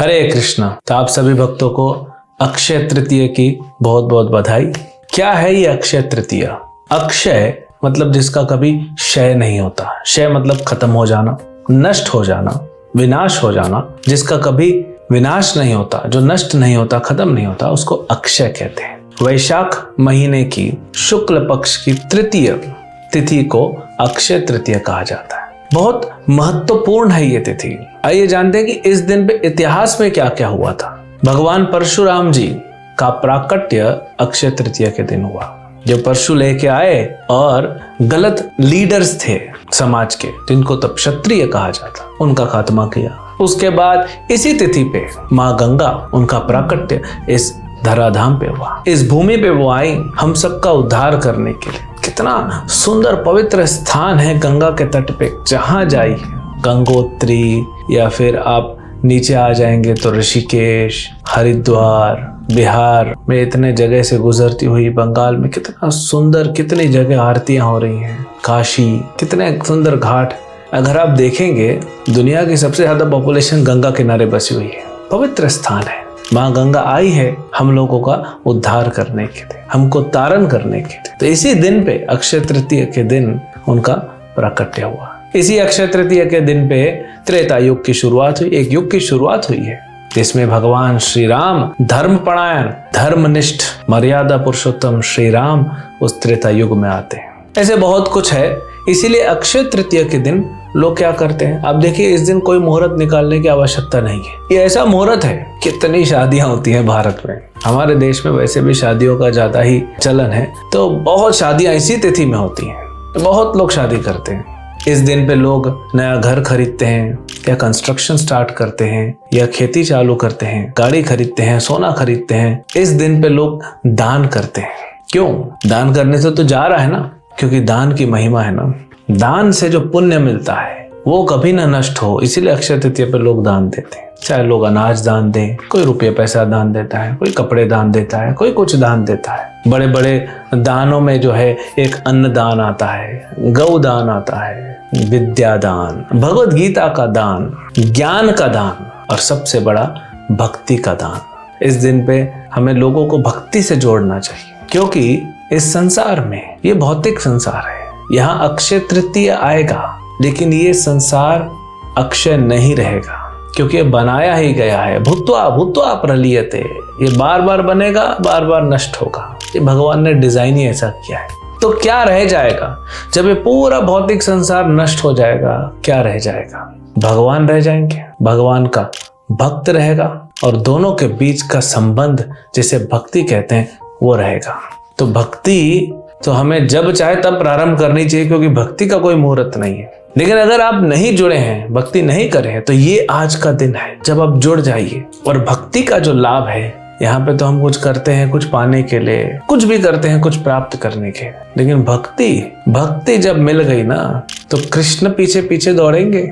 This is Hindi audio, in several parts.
हरे कृष्णा। तो आप सभी भक्तों को अक्षय तृतीया की बहुत बहुत बधाई। क्या है ये अक्षय तृतीया? अक्षय मतलब जिसका कभी क्षय नहीं होता। क्षय मतलब खत्म हो जाना, नष्ट हो जाना, विनाश हो जाना। जिसका कभी विनाश नहीं होता, जो नष्ट नहीं होता, खत्म नहीं होता, उसको अक्षय कहते हैं। वैशाख महीने की शुक्ल पक्ष की तृतीय तिथि को अक्षय तृतीया कहा जाता है। बहुत महत्वपूर्ण है ये तिथि। आइए जानते हैं कि इस दिन पे इतिहास में क्या क्या हुआ था। भगवान परशुराम जी का प्राकट्य अक्षय तृतीया के दिन हुआ। जो परशु लेके आए और गलत लीडर्स थे समाज के, जिनको तब क्षत्रिय कहा जाता, उनका खात्मा किया। उसके बाद इसी तिथि पे माँ गंगा, उनका प्राकट्य इस धराधाम पे हुआ। इस भूमि पे वो आई हम सबका उद्धार करने के लिए। कितना सुंदर पवित्र स्थान है गंगा के तट पे। जहां जाइए, गंगोत्री या फिर आप नीचे आ जाएंगे तो ऋषिकेश, हरिद्वार, बिहार में इतने जगह से गुजरती हुई बंगाल में कितना सुंदर, कितनी जगह आरतियां हो रही हैं। काशी, कितने सुंदर घाट। अगर आप देखेंगे दुनिया की सबसे ज्यादा पॉपुलेशन गंगा किनारे बसी हुई है। पवित्र स्थान है। माँ गंगा आई है हम लोगों का उद्धार करने के लिए, हमको तारण करने के लिए। तो इसी दिन पे अक्षय तृतीया के दिन उनका प्राकट्य हुआ। इसी अक्षय तृतीया के दिन पे त्रेता युग की शुरुआत हुई। एक युग की शुरुआत हुई है जिसमें भगवान श्री राम धर्मपरायण, धर्मनिष्ठ, मर्यादा पुरुषोत्तम श्री राम उस त्रेता युग में आते हैं। ऐसे बहुत कुछ है। इसीलिए अक्षय तृतीया के दिन लोग क्या करते हैं, आप देखिए इस दिन कोई मुहूर्त निकालने की आवश्यकता नहीं है। ये ऐसा मुहूर्त है, कितनी शादियां होती हैं भारत में। हमारे देश में वैसे भी शादियों का ज्यादा ही चलन है, तो बहुत शादियां इसी तिथि में होती हैं। तो बहुत लोग शादी करते हैं। इस दिन पे लोग नया घर खरीदते हैं या कंस्ट्रक्शन स्टार्ट करते हैं या खेती चालू करते हैं, गाड़ी खरीदते हैं, सोना खरीदते हैं। इस दिन पे लोग दान करते हैं। क्यों? दान करने से तो जा रहा है ना, क्योंकि दान की महिमा है ना। दान से जो पुण्य मिलता है वो कभी ना नष्ट हो, इसीलिए अक्षय तृतीया पे लोग दान देते हैं। चाहे लोग अनाज दान दें, कोई रुपये पैसा दान देता है, कोई कपड़े दान देता है, कोई कुछ दान देता है। बड़े बड़े दानों में जो है एक अन्न दान आता है, गौ दान आता है, विद्या दान, भगवत गीता का दान, ज्ञान का दान और सबसे बड़ा भक्ति का दान। इस दिन पे हमें लोगों को भक्ति से जोड़ना चाहिए, क्योंकि इस संसार में, ये भौतिक संसार है, यहाँ अक्षय तृतीया आएगा लेकिन ये संसार अक्षय नहीं रहेगा, क्योंकि ये बनाया ही गया है। भूत्वा भूत्वा प्रलीयते, ये बार बार बनेगा, बार बार नष्ट होगा। ये भगवान ने डिजाइन ही ऐसा किया है। तो क्या रह जाएगा जब ये पूरा भौतिक संसार नष्ट हो जाएगा? क्या रह जाएगा? भगवान रह जाएंगे, भगवान का भक्त रहेगा और दोनों के बीच का संबंध, जिसे भक्ति कहते हैं, वो रहेगा। तो भक्ति तो हमें जब चाहे तब प्रारंभ करनी चाहिए, क्योंकि भक्ति का कोई मुहूर्त नहीं है। लेकिन अगर आप नहीं जुड़े हैं, भक्ति नहीं करे हैं, तो ये आज का दिन है जब आप जुड़ जाइए। और भक्ति का जो लाभ है, यहाँ पे तो हम कुछ करते हैं कुछ पाने के लिए, कुछ भी करते हैं कुछ प्राप्त करने के, लेकिन भक्ति जब मिल गई ना, तो कृष्ण पीछे पीछे दौड़ेंगे।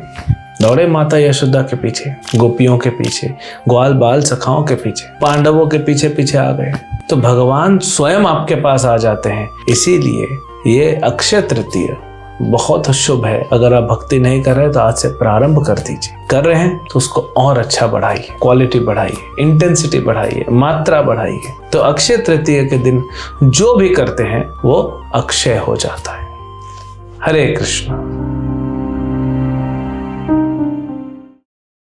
दौड़े माता यशोदा के पीछे, गोपियों के पीछे, ग्वाल बाल सखाओं के पीछे, पांडवों के पीछे पीछे आ गए। तो भगवान स्वयं आपके पास आ जाते हैं। इसीलिए ये अक्षय तृतीया बहुत शुभ है। अगर आप भक्ति नहीं कर रहे तो आज से प्रारंभ कर दीजिए। कर रहे हैं तो उसको और अच्छा बढ़ाइए, क्वालिटी बढ़ाइए, इंटेंसिटी बढ़ाइए, मात्रा बढ़ाइए। तो अक्षय तृतीया के दिन जो भी करते हैं वो अक्षय हो जाता है। हरे कृष्ण।